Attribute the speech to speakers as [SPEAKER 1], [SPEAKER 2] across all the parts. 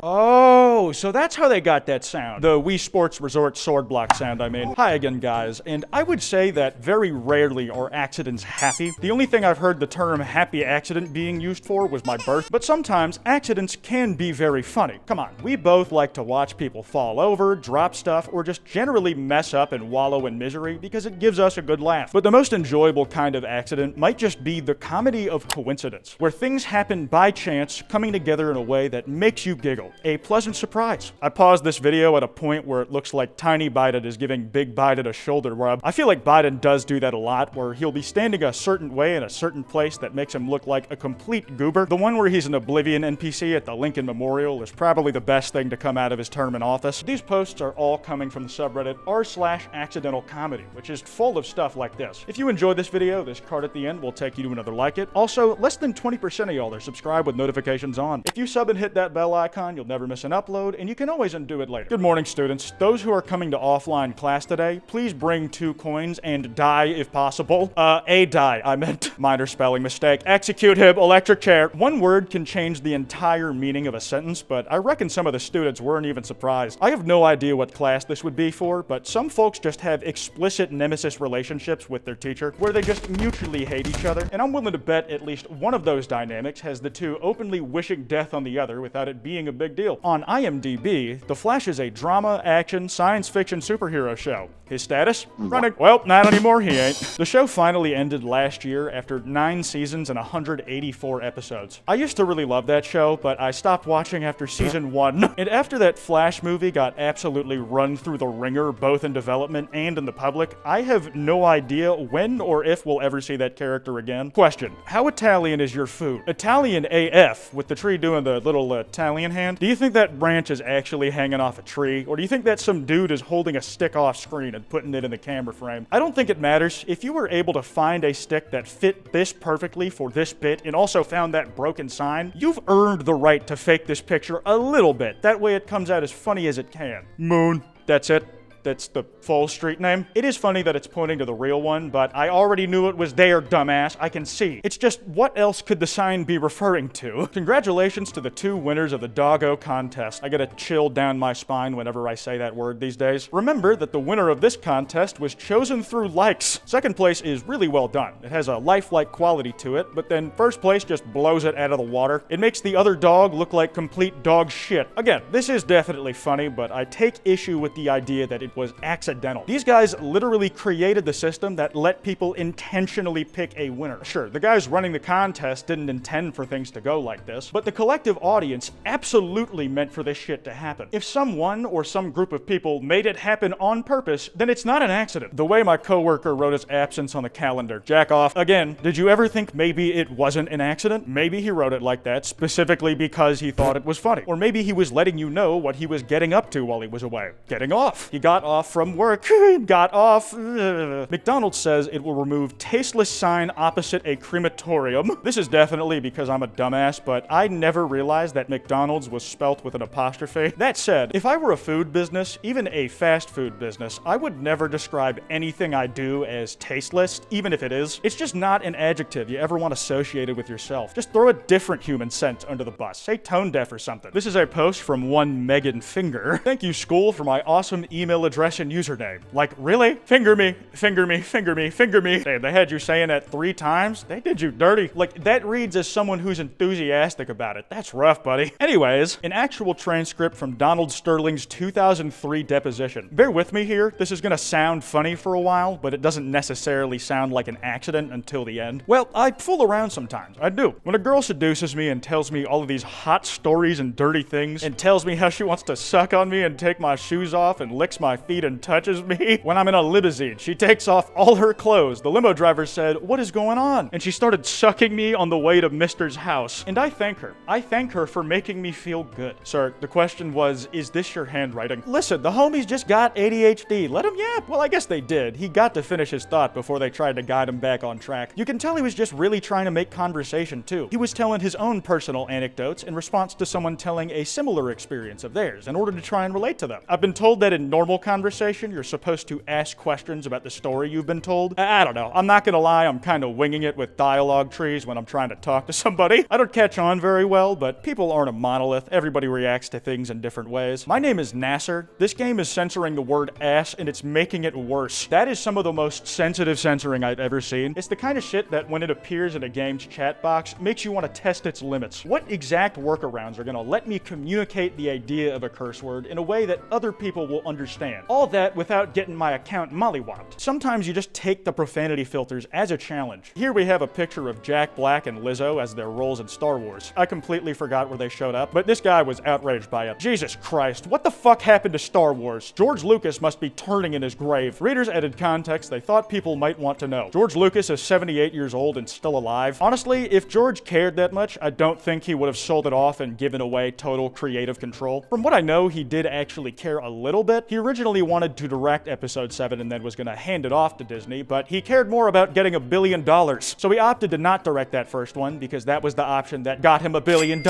[SPEAKER 1] Oh, so that's how they got that sound. The Wii Sports Resort sword block sound, I mean. Hi again, guys. And I would say that very rarely are accidents happy. The only thing I've heard the term happy accident being used for was my birth. But sometimes accidents can be very funny. Come on, we both like to watch people fall over, drop stuff, or just generally mess up and wallow in misery because it gives us a good laugh. But the most enjoyable kind of accident might just be the comedy of coincidence, where things happen by chance, coming together in a way that makes you giggle. A pleasant surprise. I paused this video at a point where it looks like Tiny Biden is giving Big Biden a shoulder rub. I feel like Biden does do that a lot, where he'll be standing a certain way in a certain place that makes him look like a complete goober. The one where he's an Oblivion NPC at the Lincoln Memorial is probably the best thing to come out of his term in office. These posts are all coming from the subreddit r/accidentalcomedy, which is full of stuff like this. If you enjoyed this video, this card at the end will take you to another like it. Also, less than 20% of y'all are subscribed with notifications on. If you sub and hit that bell icon, you'll never miss an upload, and you can always undo it later. Good morning, students. Those who are coming to offline class today, please bring 2 coins and die if possible. A die, I meant. Minor spelling mistake. Execute him, electric chair. One word can change the entire meaning of a sentence, but I reckon some of the students weren't even surprised. I have no idea what class this would be for, but some folks just have explicit nemesis relationships with their teacher, where they just mutually hate each other, and I'm willing to bet at least one of those dynamics has the two openly wishing death on the other without it being a big deal. On IMDb, The Flash is a drama, action, science fiction superhero show. His status? Running. Well, not anymore, he ain't. The show finally ended last year after 9 seasons and 184 episodes. I used to really love that show, but I stopped watching after season 1. And after that Flash movie got absolutely run through the ringer, both in development and in the public, I have no idea when or if we'll ever see that character again. Question: how Italian is your food? Italian AF, with the tree doing the little Italian hand. Do you think that branch is actually hanging off a tree? Or do you think that some dude is holding a stick off screen and putting it in the camera frame? I don't think it matters. If you were able to find a stick that fit this perfectly for this bit and also found that broken sign, you've earned the right to fake this picture a little bit. That way it comes out as funny as it can. Moon. That's it. That's the full street name. It is funny that it's pointing to the real one, but I already knew it was there, dumbass. I can see. It's just, what else could the sign be referring to? Congratulations to the 2 winners of the Doggo contest. I get a chill down my spine whenever I say that word these days. Remember that the winner of this contest was chosen through likes. Second place is really well done. It has a lifelike quality to it, but then first place just blows it out of the water. It makes the other dog look like complete dog shit. Again, this is definitely funny, but I take issue with the idea that it was accidental. These guys literally created the system that let people intentionally pick a winner. Sure, the guys running the contest didn't intend for things to go like this, but the collective audience absolutely meant for this shit to happen. If someone or some group of people made it happen on purpose, then it's not an accident. The way my coworker wrote his absence on the calendar. Jack off. Again, did you ever think maybe it wasn't an accident? Maybe he wrote it like that specifically because he thought it was funny. Or maybe he was letting you know what he was getting up to while he was away. Getting off. He got off from work. Got off. McDonald's says it will remove tasteless sign opposite a crematorium. This is definitely because I'm a dumbass, but I never realized that McDonald's was spelt with an apostrophe. That said, if I were a food business, even a fast food business, I would never describe anything I do as tasteless, even if it is. It's just not an adjective you ever want associated with yourself. Just throw a different human scent under the bus. Say tone deaf or something. This is a post from one Megan Finger. Thank you, school, for my awesome email address and username. Like, really? Finger me, finger me, finger me, finger me. Damn, they had you saying that 3 times? They did you dirty. Like, that reads as someone who's enthusiastic about it. That's rough, buddy. Anyways, an actual transcript from Donald Sterling's 2003 deposition. Bear with me here. This is gonna sound funny for a while, but it doesn't necessarily sound like an accident until the end. Well, I fool around sometimes. I do. When a girl seduces me and tells me all of these hot stories and dirty things, and tells me how she wants to suck on me and take my shoes off and licks my feet and touches me. When I'm in a limousine, she takes off all her clothes. The limo driver said, "What is going on?" And she started sucking me on the way to Mr.'s house. And I thank her. I thank her for making me feel good. Sir, the question was, is this your handwriting? Listen, the homies just got ADHD. Let him yap. Well, I guess they did. He got to finish his thought before they tried to guide him back on track. You can tell he was just really trying to make conversation too. He was telling his own personal anecdotes in response to someone telling a similar experience of theirs in order to try and relate to them. I've been told that in normal conversation, you're supposed to ask questions about the story you've been told. I don't know. I'm not gonna lie, I'm kind of winging it with dialogue trees when I'm trying to talk to somebody. I don't catch on very well, but people aren't a monolith. Everybody reacts to things in different ways. My name is Nasser. This game is censoring the word ass, and it's making it worse. That is some of the most sensitive censoring I've ever seen. It's the kind of shit that when it appears in a game's chat box, makes you want to test its limits. What exact workarounds are gonna let me communicate the idea of a curse word in a way that other people will understand? All that without getting my account mollywopped. Sometimes you just take the profanity filters as a challenge. Here we have a picture of Jack Black and Lizzo as their roles in Star Wars. I completely forgot where they showed up, but this guy was outraged by it. Jesus Christ, what the fuck happened to Star Wars? George Lucas must be turning in his grave. Readers added context they thought people might want to know. George Lucas is 78 years old and still alive. Honestly, if George cared that much, I don't think he would have sold it off and given away total creative control. From what I know, he did actually care a little bit. He originally wanted to direct episode 7 and then was gonna hand it off to Disney, but he cared more about getting $1 billion. So he opted to not direct that first one because that was the option that got him $1 billion.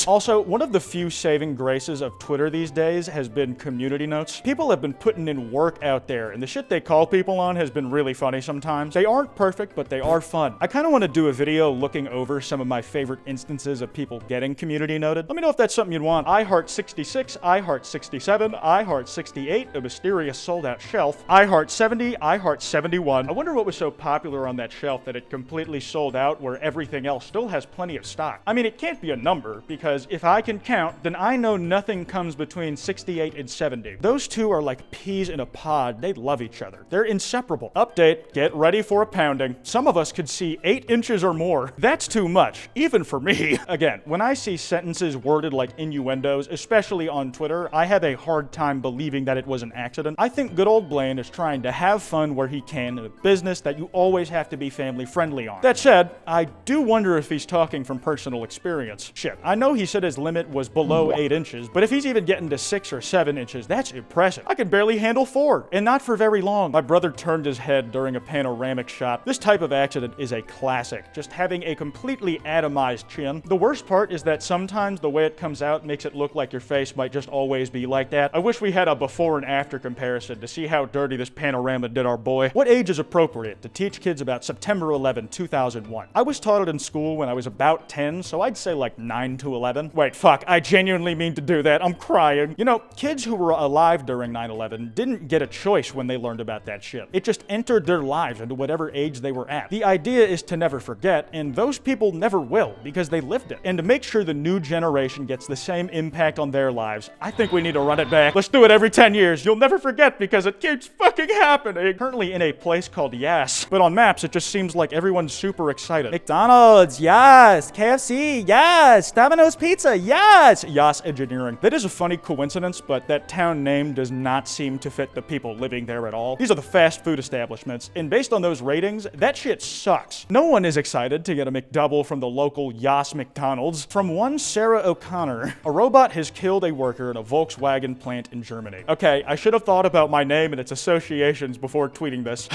[SPEAKER 1] Also, one of the few saving graces of Twitter these days has been community notes. People have been putting in work out there, and the shit they call people on has been really funny sometimes. They aren't perfect, but they are fun. I kind of want to do a video looking over some of my favorite instances of people getting community noted. Let me know if that's something you'd want. iHeart66, iHeart67, iHeart68, a mysterious sold-out shelf, iHeart70, iHeart71. I wonder what was so popular on that shelf that it completely sold out where everything else still has plenty of stock. I mean, it can't be a number, because if I can count, then I know nothing comes between 68 and 70. Those two are like peas in a pod. They love each other. They're inseparable. Update, get ready for a pounding. Some of us could see 8 inches or more. That's too much, even for me. Again, when I see sentences worded like innuendos, especially on Twitter, I have a hard time believing that it was an accident. I think good old Blaine is trying to have fun where he can in a business that you always have to be family friendly on. That said, I do wonder if he's talking from personal experience. Shit, I know he said his limit was below 8 inches, but if he's even getting to 6 or 7 inches, that's impressive. I can barely handle 4, and not for very long. My brother turned his head during a panoramic shot. This type of accident is a classic, just having a completely atomized chin. The worst part is that sometimes the way it comes out makes it look like your face might just always be like that. I wish we had a before and after comparison to see how dirty this panorama did our boy. What age is appropriate to teach kids about September 11, 2001? I was taught it in school when I was about 10, so I'd say like 9 to 11. Wait, fuck, I genuinely mean to do that. I'm crying. You know, kids who were alive during 9/11 didn't get a choice when they learned about that shit. It just entered their lives into whatever age they were at. The idea is to never forget, and those people never will because they lived it. And to make sure the new generation gets the same impact on their lives, I think we need to run it back. Let's do it every 10 years. You'll never forget because it keeps fucking happening. Currently in a place called Yas, but on maps it just seems like everyone's super excited. McDonald's, yes. KFC, yes. Domino's Pizza, yes. Yas Engineering. That is a funny coincidence, but that town name does not seem to fit the people living there at all. These are the fast food establishments, and based on those ratings, that shit sucks. No one is excited to get a McDouble from the local Yas McDonald's. From one Sarah O'Connor, a robot has killed a worker in a Volkswagen plant in Germany. Okay, I should have thought about my name and its associations before tweeting this.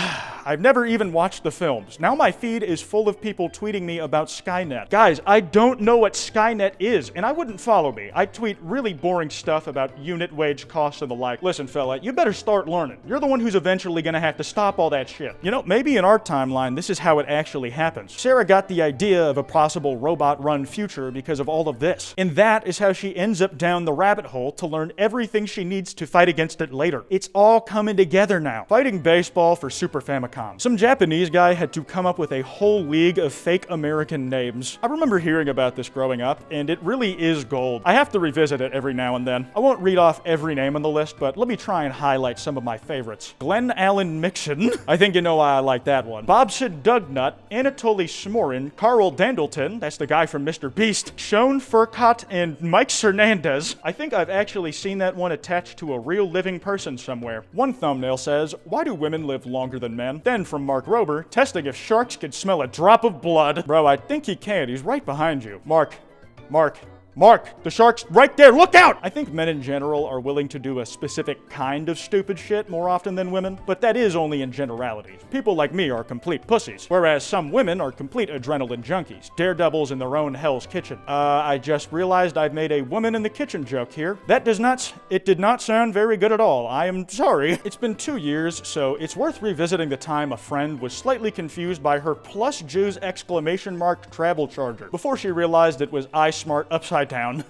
[SPEAKER 1] I've never even watched the films. Now my feed is full of people tweeting me about Skynet. Guys, I don't know what Skynet is, and I wouldn't follow me. I tweet really boring stuff about unit wage costs and the like. Listen, fella, you better start learning. You're the one who's eventually gonna have to stop all that shit. You know, maybe in our timeline, this is how it actually happens. Sarah got the idea of a possible robot-run future because of all of this. And that is how she ends up down the rabbit hole to learn everything she needs to fight against it later. It's all coming together now. Fighting baseball for Super Famicom. Some Japanese guy had to come up with a whole league of fake American names. I remember hearing about this growing up, and it really is gold. I have to revisit it every now and then. I won't read off every name on the list, but let me try and highlight some of my favorites. Glenn Allen Mixon. I think you know why I like that one. Bobsid Dugnut, Anatoly Smorin, Carl Dandleton, that's the guy from Mr. Beast, Sean Furcott, and Mike Hernandez. I think I've actually seen that one attached to a real living person somewhere. One thumbnail says, why do women live longer than men? Then from Mark Rober, testing if sharks can smell a drop of blood. Bro, I think he can. He's right behind you. Mark. Mark, the shark's right there, look out! I think men in general are willing to do a specific kind of stupid shit more often than women, but that is only in generalities. People like me are complete pussies, whereas some women are complete adrenaline junkies, daredevils in their own Hell's Kitchen. I just realized I've made a woman in the kitchen joke here. It did not sound very good at all. I am sorry. It's been 2 years, so it's worth revisiting the time a friend was slightly confused by her plus Jews exclamation mark travel charger before she realized it was iSmart upside down.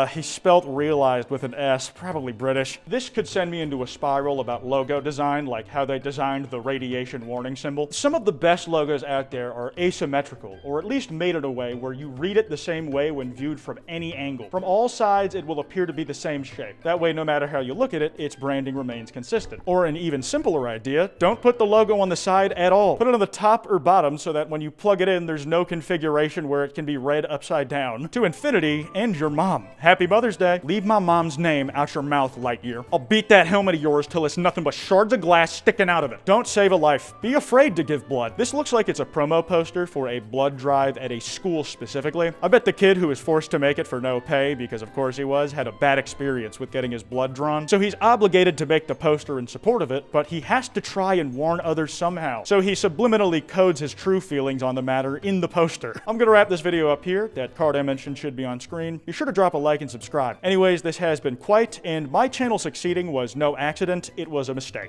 [SPEAKER 1] He spelt realized with an S, probably British. This could send me into a spiral about logo design, like how they designed the radiation warning symbol. Some of the best logos out there are asymmetrical, or at least made in a way where you read it the same way when viewed from any angle. From all sides, it will appear to be the same shape. That way, no matter how you look at it, its branding remains consistent. Or an even simpler idea, don't put the logo on the side at all. Put it on the top or bottom so that when you plug it in, there's no configuration where it can be read upside down. To infinity and your mom. Happy Mother's Day. Leave my mom's name out your mouth, Lightyear. I'll beat that helmet of yours till it's nothing but shards of glass sticking out of it. Don't save a life. Be afraid to give blood. This looks like it's a promo poster for a blood drive at a school specifically. I bet the kid who was forced to make it for no pay, because of course he was, had a bad experience with getting his blood drawn. So he's obligated to make the poster in support of it, but he has to try and warn others somehow. So he subliminally codes his true feelings on the matter in the poster. I'm gonna wrap this video up here. That card I mentioned should be on screen. Be sure to drop a like and subscribe. Anyways, this has been Kwite, and my channel succeeding was no accident, it was a mistake.